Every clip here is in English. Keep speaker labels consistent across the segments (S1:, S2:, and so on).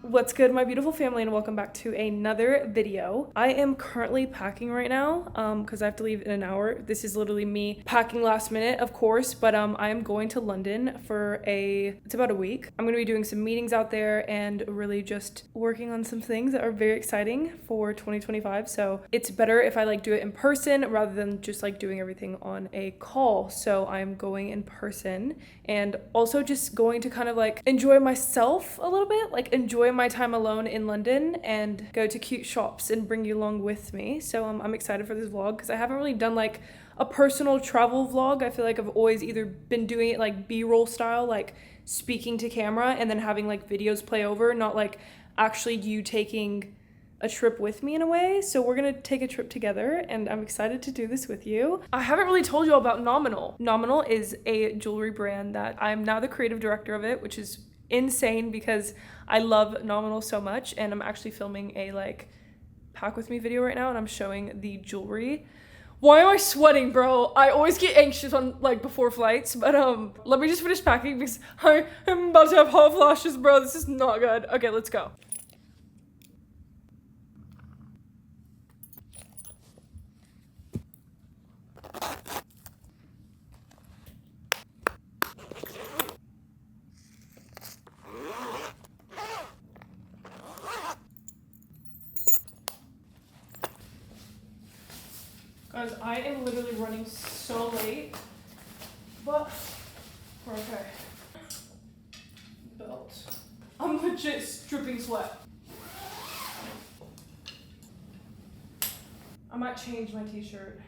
S1: What's good, my beautiful family, and welcome back to another video. I am currently packing right now because I have to leave in an hour. This is literally me packing last minute, of course, but I am going to London for it's about a week. I'm going to be doing some meetings out there and really just working on some things that are very exciting for 2025. So it's better if I like do it in person rather than just like doing everything on a call. So I'm going in person and also just going to kind of like enjoy myself a little bit, like enjoy my time alone in London and go to cute shops and bring you along with me. So I'm excited for this vlog because I haven't really done like a personal travel vlog. I feel like I've always either been doing it like B-roll style, like speaking to camera and then having like videos play over, not like actually you taking a trip with me in a way. So we're gonna take a trip together and I'm excited to do this with you. I haven't really told you all about Nominal. Nominal is a jewelry brand that I'm now the creative director of it, which is insane because I love Nominal so much, and I'm actually filming a like pack with me video right now and I'm showing the jewelry. Why am I sweating, bro? I always get anxious on like before flights, but let me just finish packing because I'm about to have hot flashes, bro. This is not good. Okay, let's go. Guys, I am literally running so late, but we're okay. Belt. I'm legit dripping sweat. I might change my t-shirt.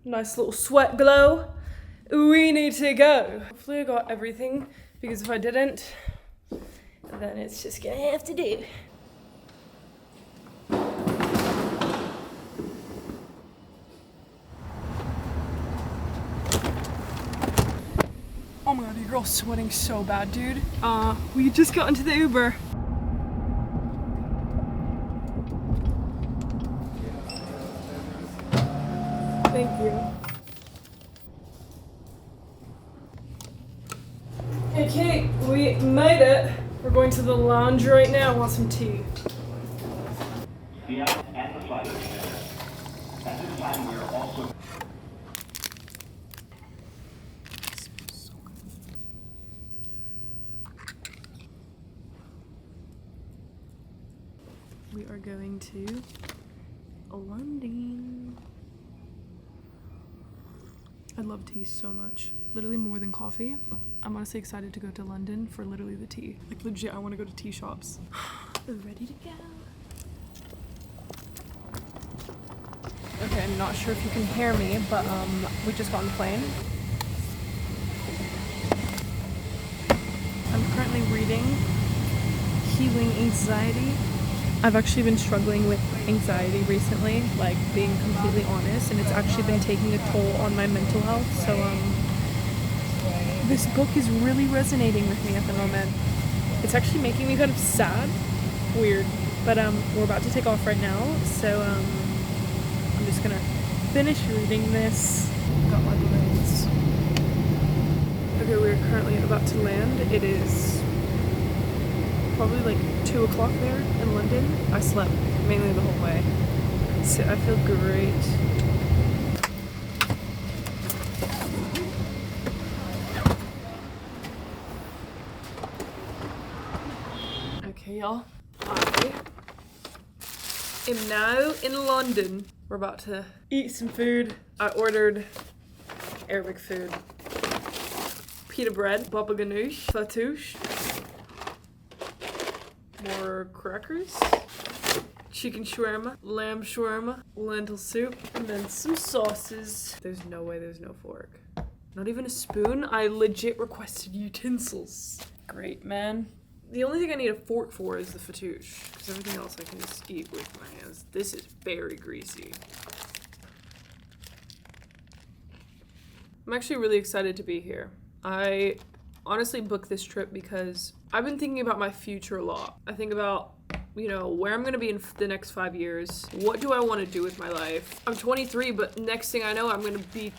S1: Nice little sweat glow. We need to go. Hopefully I got everything, because if I didn't, then it's just gonna have to do. Oh my god, your girl's sweating so bad, dude. We just got into the Uber. Thank you. Hey Kate, we made it. We're going to the lounge right now. I want some tea.
S2: Yeah, and the flight. At this time, we are also.
S1: We are going to London. I love tea so much. Literally more than coffee. I'm honestly excited to go to London for literally the tea. Like legit, I want to go to tea shops. Ready to go. Okay, I'm not sure if you can hear me, but we just got on the plane. I'm currently reading Healing Anxiety. I've actually been struggling with anxiety recently, like being completely honest, and it's actually been taking a toll on my mental health. So this book is really resonating with me at the moment. It's actually making me kind of sad. Weird. But we're about to take off right now, so I'm just gonna finish reading this. Got my blades. Okay, we're currently about to land. It is probably like 2 o'clock there in London. I slept mainly the whole way. So I feel great. Okay, y'all. I am now in London. We're about to eat some food. I ordered Arabic food. Pita bread, baba ganoush, fatouche, more crackers, chicken shawarma, lamb shawarma, lentil soup, and then some sauces. There's no way there's no fork. Not even a spoon? I legit requested utensils. Great, man. The only thing I need a fork for is the fatouche, because everything else I can just eat with my hands. This is very greasy. I'm actually really excited to be here. I honestly booked this trip because I've been thinking about my future a lot. I think about where I'm going to be in the next 5 years. What do I want to do with my life? I'm 23, but next thing I know, I'm going to be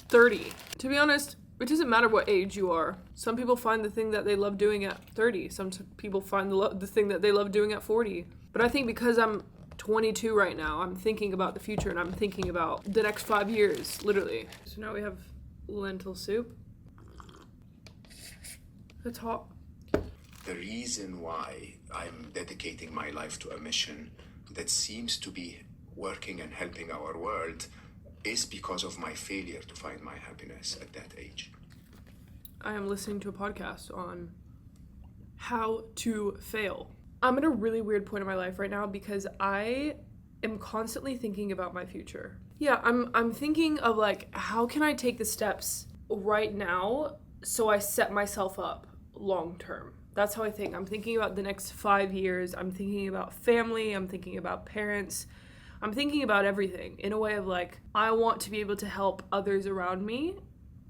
S1: 30. To be honest, it doesn't matter what age you are. Some people find the thing that they love doing at 30. Some people find the thing that they love doing at 40. But I think because I'm 22 right now, I'm thinking about the future and I'm thinking about the next 5 years, literally. So now we have lentil soup. It's hot.
S3: The reason why I'm dedicating my life to a mission that seems to be working and helping our world is because of my failure to find my happiness at that age.
S1: I am listening to a podcast on how to fail. I'm at a really weird point in my life right now because I am constantly thinking about my future. Yeah, I'm thinking of like, how can I take the steps right now so I set myself up long term? That's how I think. I'm thinking about the next 5 years. I'm thinking about family. I'm thinking about parents. I'm thinking about everything in a way of like, I want to be able to help others around me.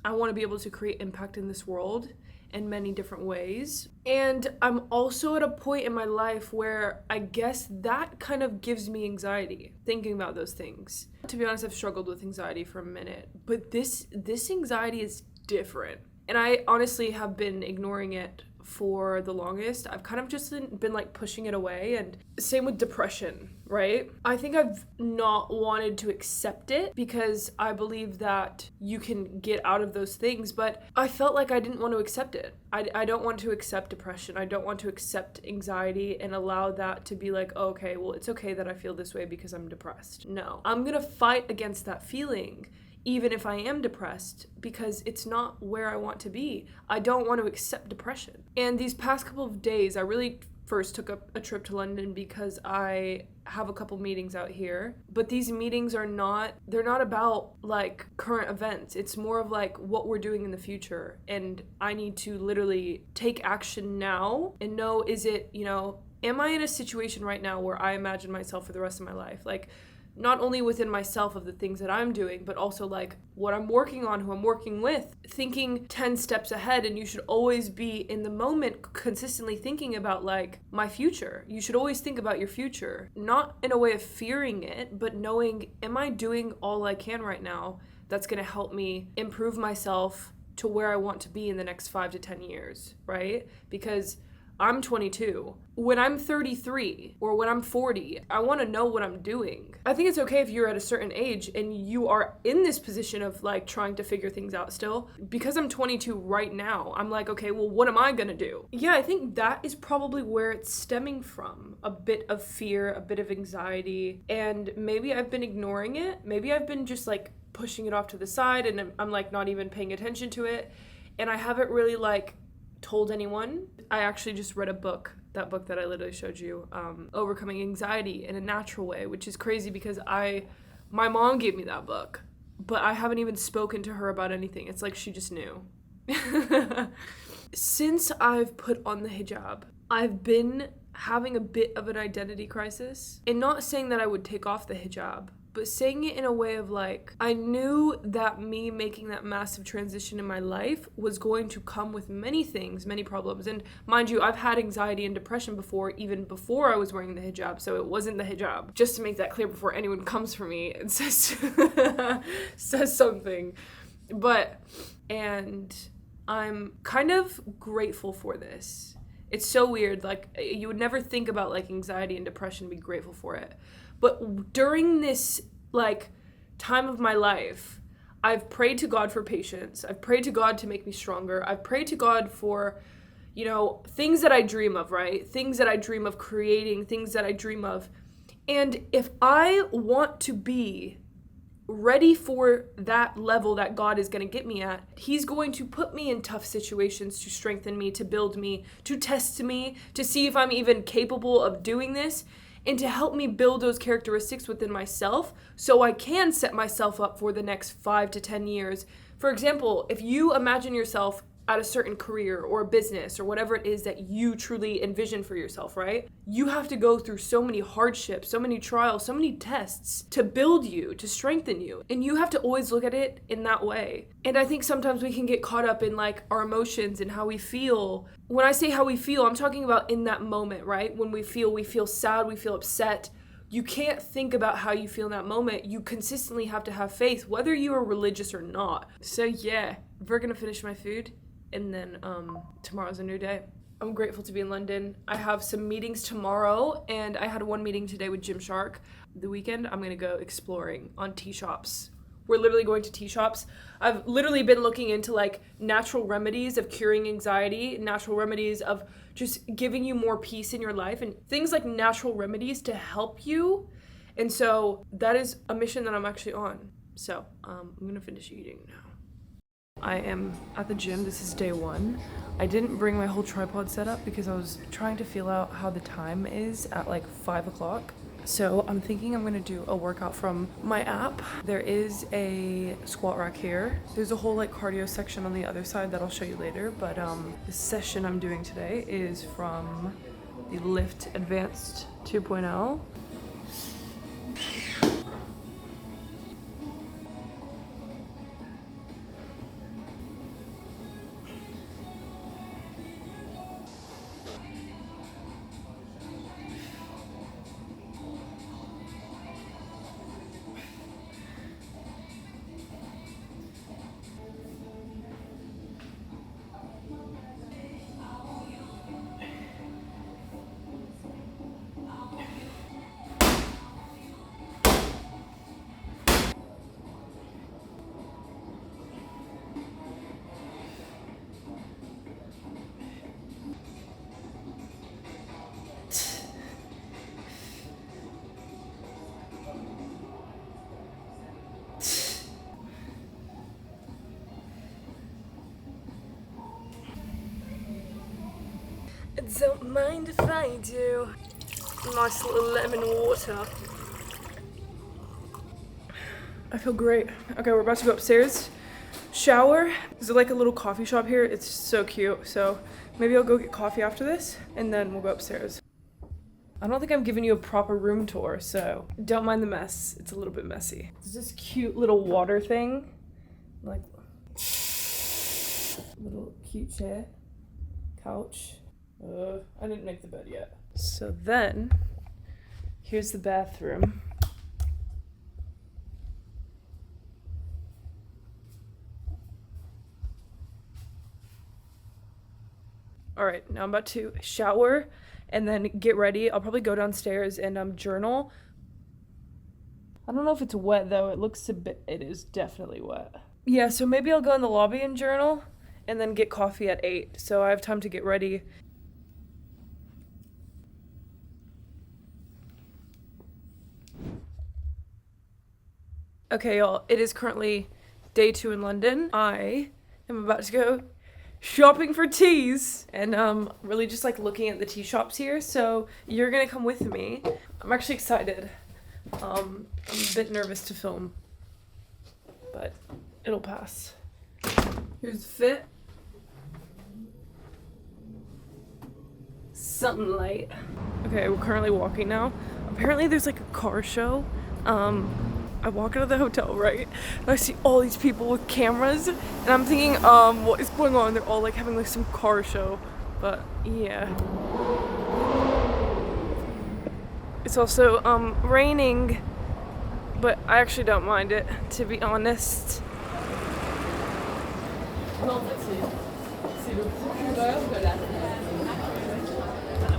S1: I want to be able to create impact in this world in many different ways. And I'm also at a point in my life where I guess that kind of gives me anxiety, thinking about those things. To be honest, I've struggled with anxiety for a minute, but this anxiety is different. And I honestly have been ignoring it for the longest. I've kind of just been like pushing it away, and same with depression, right? I think I've not wanted to accept it because I believe that you can get out of those things, but I felt like I didn't want to accept it. I don't want to accept depression. I don't want to accept anxiety and allow that to be like, oh, okay, well, it's okay that I feel this way because I'm depressed. No, I'm gonna fight against that feeling even if I am depressed, because it's not where I want to be. I don't want to accept depression. And these past couple of days, I really first took a trip to London because I have a couple meetings out here. But these meetings they're not about like current events. It's more of like what we're doing in the future. And I need to literally take action now and know, am I in a situation right now where I imagine myself for the rest of my life? Like, not only within myself of the things that I'm doing, but also like what I'm working on, who I'm working with, thinking 10 steps ahead. And you should always be in the moment consistently thinking about like my future. You should always think about your future, not in a way of fearing it, but knowing, am I doing all I can right now that's going to help me improve myself to where I want to be in the next 5 to 10 years, right? Because I'm 22. When I'm 33 or when I'm 40, I want to know what I'm doing. I think it's okay if you're at a certain age and you are in this position of like trying to figure things out still. Because I'm 22 right now, I'm like, okay, well, what am I going to do? Yeah, I think that is probably where it's stemming from. A bit of fear, a bit of anxiety, and maybe I've been ignoring it. Maybe I've been just like pushing it off to the side and I'm like not even paying attention to it. And I haven't really like told anyone. I actually just read that book that I literally showed you, Overcoming Anxiety in a Natural Way, which is crazy because my mom gave me that book, but I haven't even spoken to her about anything. It's like she just knew. Since I've put on the hijab, I've been having a bit of an identity crisis, and not saying that I would take off the hijab, but saying it in a way of like, I knew that me making that massive transition in my life was going to come with many things, many problems. And mind you, I've had anxiety and depression before, even before I was wearing the hijab, so it wasn't the hijab. Just to make that clear before anyone comes for me and says something. And I'm kind of grateful for this. It's so weird, like you would never think about like anxiety and depression and be grateful for it. But during this like time of my life, I've prayed to God for patience. I've prayed to God to make me stronger. I've prayed to God for, things that I dream of, right? Things that I dream of creating, things that I dream of. And if I want to be ready for that level that God is going to get me at, He's going to put me in tough situations to strengthen me, to build me, to test me, to see if I'm even capable of doing this, and to help me build those characteristics within myself so I can set myself up for the next 5 to 10 years. For example, if you imagine yourself at a certain career or a business or whatever it is that you truly envision for yourself, right? You have to go through so many hardships, so many trials, so many tests to build you, to strengthen you. And you have to always look at it in that way. And I think sometimes we can get caught up in like our emotions and how we feel. When I say how we feel, I'm talking about in that moment, right? When we feel sad, we feel upset. You can't think about how you feel in that moment. You consistently have to have faith, whether you are religious or not. So yeah, we're gonna finish my food and then tomorrow's a new day. I'm grateful to be in London. I have some meetings tomorrow and I had one meeting today with Gymshark. The weekend, I'm gonna go exploring on tea shops. We're literally going to tea shops. I've literally been looking into like natural remedies of curing anxiety, natural remedies of just giving you more peace in your life and things like natural remedies to help you. And so that is a mission that I'm actually on. So I'm gonna finish eating now. I am at the gym. This is day 1. I didn't bring my whole tripod setup because I was trying to feel out how the time is at like 5 o'clock. So I'm thinking I'm gonna do a workout from my app. There is a squat rack here. There's a whole like cardio section on the other side that I'll show you later. But the session I'm doing today is from the Lift Advanced 2.0. Don't mind if I do. Nice little lemon water. I feel great. Okay, we're about to go upstairs. Shower. There's like a little coffee shop here. It's so cute. So maybe I'll go get coffee after this and then we'll go upstairs. I don't think I'm giving you a proper room tour, so don't mind the mess. It's a little bit messy. There's this cute little water thing. Like, little cute chair. Couch. I didn't make the bed yet. So then, here's the bathroom. All right, now I'm about to shower and then get ready. I'll probably go downstairs and journal. I don't know if it's wet though. It looks a bit, it is definitely wet. Yeah, so maybe I'll go in the lobby and journal and then get coffee at 8. So I have time to get ready. Okay, y'all, it is currently day 2 in London. I am about to go shopping for teas and really just like looking at the tea shops here. So you're gonna come with me. I'm actually excited. I'm a bit nervous to film, but it'll pass. Here's the fit. Something light. Okay, we're currently walking now. Apparently there's like a car show. I walk out of the hotel, right? And I see all these people with cameras and I'm thinking, what is going on? They're all like having like some car show. But yeah. It's also raining, but I actually don't mind it, to be honest. I'm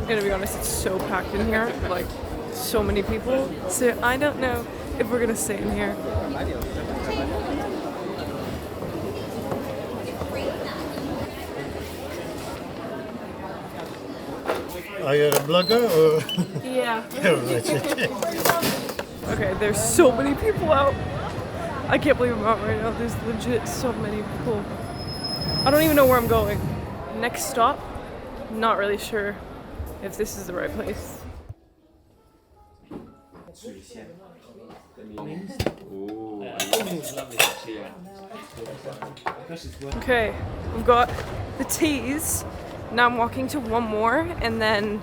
S1: gonna be honest, it's so packed in here, like so many people. So I don't know if we're gonna stay in here.
S4: Are you a blogger or?
S1: Yeah.
S4: Okay.
S1: Okay, there's so many people out. I can't believe I'm out right now. There's legit so many people. I don't even know where I'm going. Next stop, not really sure if this is the right place.
S5: Oh, lovely. Yeah.
S1: Okay, we've got the teas. Now I'm walking to one more and then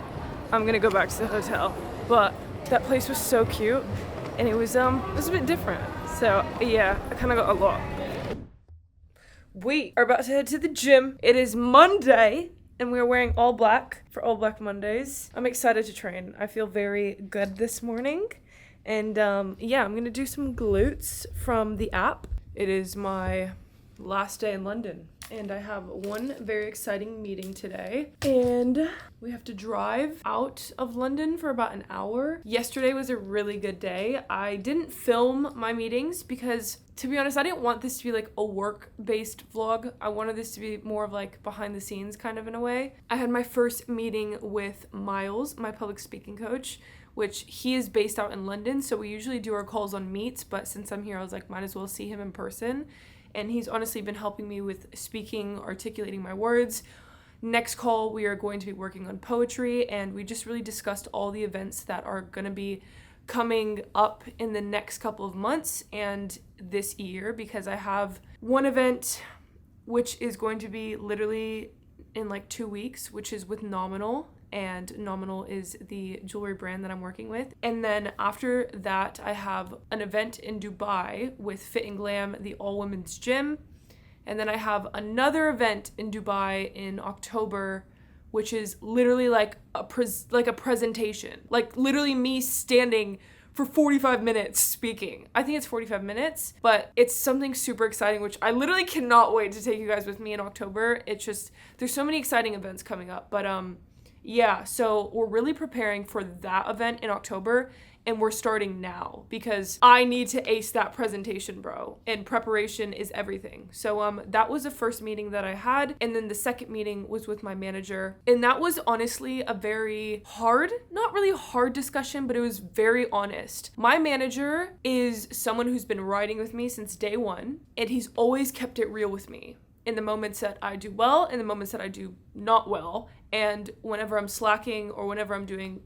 S1: I'm gonna go back to the hotel. But that place was so cute and it was a bit different. So yeah, I kind of got a lot. We are about to head to the gym. It is Monday and we are wearing all black for All Black Mondays. I'm excited to train. I feel very good this morning. And yeah, I'm gonna do some glutes from the app. It is my last day in London and I have one very exciting meeting today and we have to drive out of London for about an hour. Yesterday was a really good day. I didn't film my meetings because, to be honest, I didn't want this to be like a work-based vlog. I wanted this to be more of like behind the scenes kind of in a way. I had my first meeting with Miles, my public speaking coach, which he is based out in London. So we usually do our calls on Meets, but since I'm here, I was like, might as well see him in person. And he's honestly been helping me with speaking, articulating my words. Next call, we are going to be working on poetry, and we just really discussed all the events that are going to be coming up in the next couple of months and this year, because I have one event which is going to be literally in like 2 weeks, which is with Nominal. And Nominal is the jewelry brand that I'm working with. And then after that, I have an event in Dubai with Fit and Glam, the all-women's gym. And then I have another event in Dubai in October, which is literally like a presentation. Like literally me standing for 45 minutes speaking. I think it's 45 minutes, but it's something super exciting, which I literally cannot wait to take you guys with me in October. It's just, there's so many exciting events coming up. But yeah, so we're really preparing for that event in October and we're starting now because I need to ace that presentation, bro. And preparation is everything. So that was the first meeting that I had. And then the second meeting was with my manager. And that was honestly a very hard, not really hard discussion, but it was very honest. My manager is someone who's been riding with me since day one, and he's always kept it real with me. In the moments that I do well, in the moments that I do not well, and whenever I'm slacking or whenever I'm doing,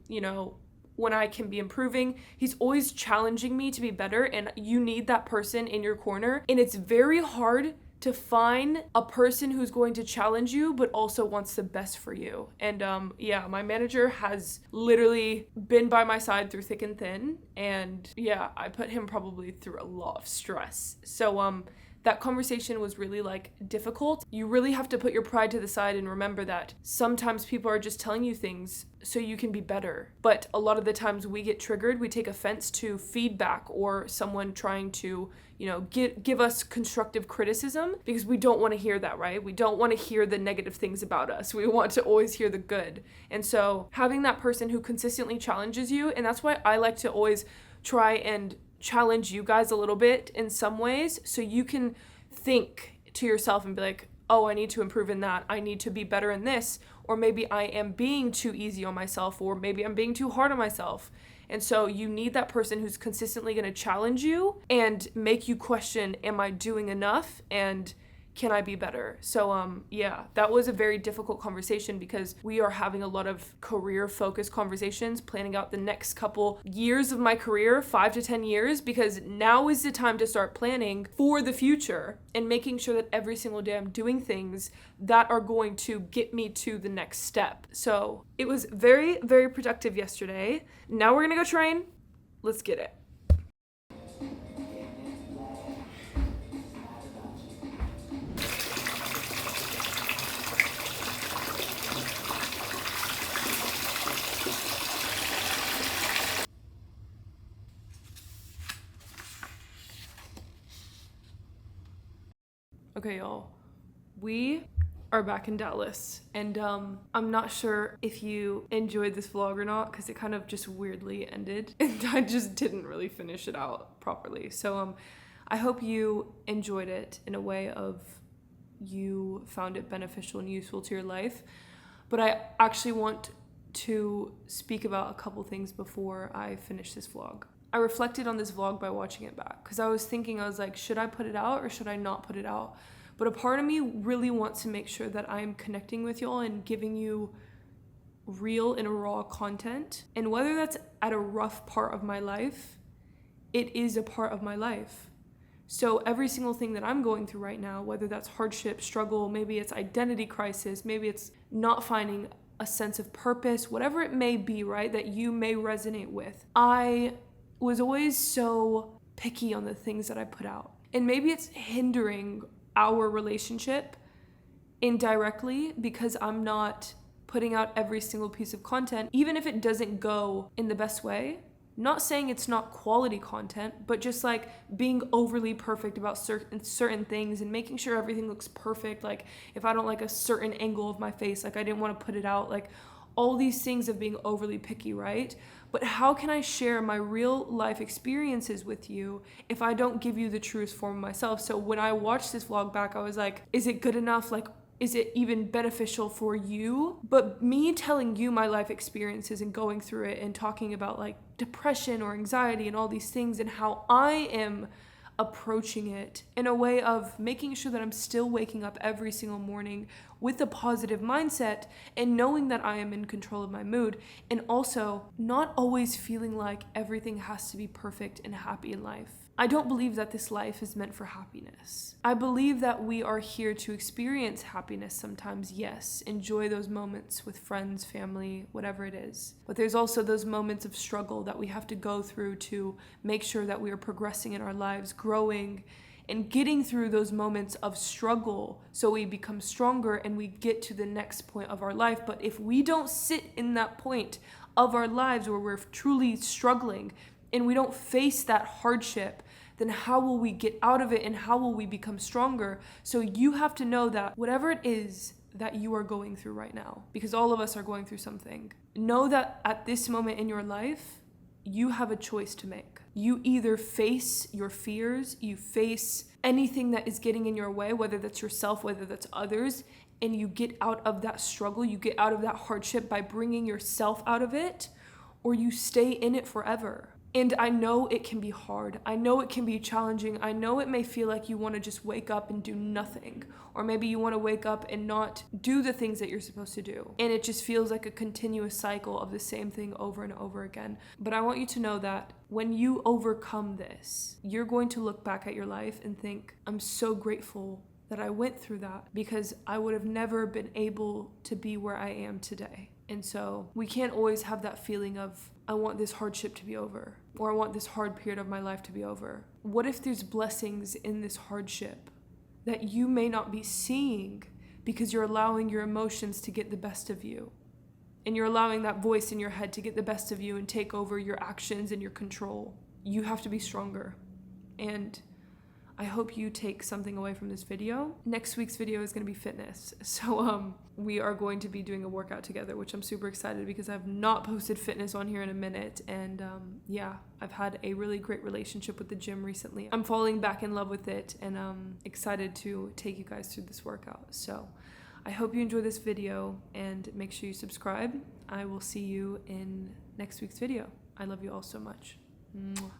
S1: when I can be improving, he's always challenging me to be better, and you need that person in your corner. And it's very hard to find a person who's going to challenge you but also wants the best for you. And yeah, my manager has literally been by my side through thick and thin, and yeah, I put him probably through a lot of stress. So that conversation was really like difficult. You really have to put your pride to the side and remember that sometimes people are just telling you things so you can be better. But a lot of the times we get triggered, we take offense to feedback or someone trying to, give us constructive criticism because we don't want to hear that, right? We don't want to hear the negative things about us. We want to always hear the good. And so having that person who consistently challenges you, and that's why I like to always try and challenge you guys a little bit in some ways so you can think to yourself and be like, oh, I need to improve in that. I need to be better in this. Or maybe I am being too easy on myself, or maybe I'm being too hard on myself. And so you need that person who's consistently going to challenge you and make you question, am I doing enough? And can I be better? So yeah, that was a very difficult conversation because we are having a lot of career focused conversations, planning out the next couple years of my career, 5 to 10 years, because now is the time to start planning for the future and making sure that every single day I'm doing things that are going to get me to the next step. So it was very, very productive yesterday. Now we're gonna go train. Let's get it. Okay, y'all, we are back in Dallas, and I'm not sure if you enjoyed this vlog or not because it kind of just weirdly ended and I just didn't really finish it out properly. So I hope you enjoyed it in a way of you found it beneficial and useful to your life. But I actually want to speak about a couple things before I finish this vlog. I reflected on this vlog by watching it back because I was like, should I put it out or should I not put it out? But a part of me really wants to make sure that I'm connecting with y'all and giving you real and raw content. And whether that's at a rough part of my life, it is a part of my life. So every single thing that I'm going through right now, whether that's hardship, struggle, maybe it's identity crisis, maybe it's not finding a sense of purpose, whatever it may be, right, that you may resonate with. I was always so picky on the things that I put out. And maybe it's hindering our relationship indirectly because I'm not putting out every single piece of content, even if it doesn't go in the best way. Not saying it's not quality content, but just like being overly perfect about certain things and making sure everything looks perfect. Like if I don't like a certain angle of my face, like I didn't want to put it out, like all these things of being overly picky, right? But how can I share my real life experiences with you if I don't give you the truest form of myself? So when I watched this vlog back, I was like, is it good enough? Like, is it even beneficial for you? But me telling you my life experiences and going through it and talking about like depression or anxiety and all these things and how I am approaching it in a way of making sure that I'm still waking up every single morning with a positive mindset and knowing that I am in control of my mood, and also not always feeling like everything has to be perfect and happy in life. I don't believe that this life is meant for happiness. I believe that we are here to experience happiness sometimes, yes, enjoy those moments with friends, family, whatever it is. But there's also those moments of struggle that we have to go through to make sure that we are progressing in our lives, growing, and getting through those moments of struggle so we become stronger and we get to the next point of our life. But if we don't sit in that point of our lives where we're truly struggling and we don't face that hardship, then how will we get out of it and how will we become stronger? So you have to know that whatever it is that you are going through right now, because all of us are going through something, know that at this moment in your life, you have a choice to make. You either face your fears, you face anything that is getting in your way, whether that's yourself, whether that's others, and you get out of that struggle, you get out of that hardship by bringing yourself out of it, or you stay in it forever. And I know it can be hard. I know it can be challenging. I know it may feel like you want to just wake up and do nothing. Or maybe you want to wake up and not do the things that you're supposed to do. And it just feels like a continuous cycle of the same thing over and over again. But I want you to know that when you overcome this, you're going to look back at your life and think, I'm so grateful that I went through that because I would have never been able to be where I am today. And so we can't always have that feeling of, I want this hardship to be over, or I want this hard period of my life to be over. What if there's blessings in this hardship that you may not be seeing because you're allowing your emotions to get the best of you? And you're allowing that voice in your head to get the best of you and take over your actions and your control. You have to be stronger. And I hope you take something away from this video. Next week's video is going to be fitness. So we are going to be doing a workout together, which I'm super excited because I've not posted fitness on here in a minute. And yeah, I've had a really great relationship with the gym recently. I'm falling back in love with it and I'm excited to take you guys through this workout. So I hope you enjoy this video and make sure you subscribe. I will see you in next week's video. I love you all so much. Mwah.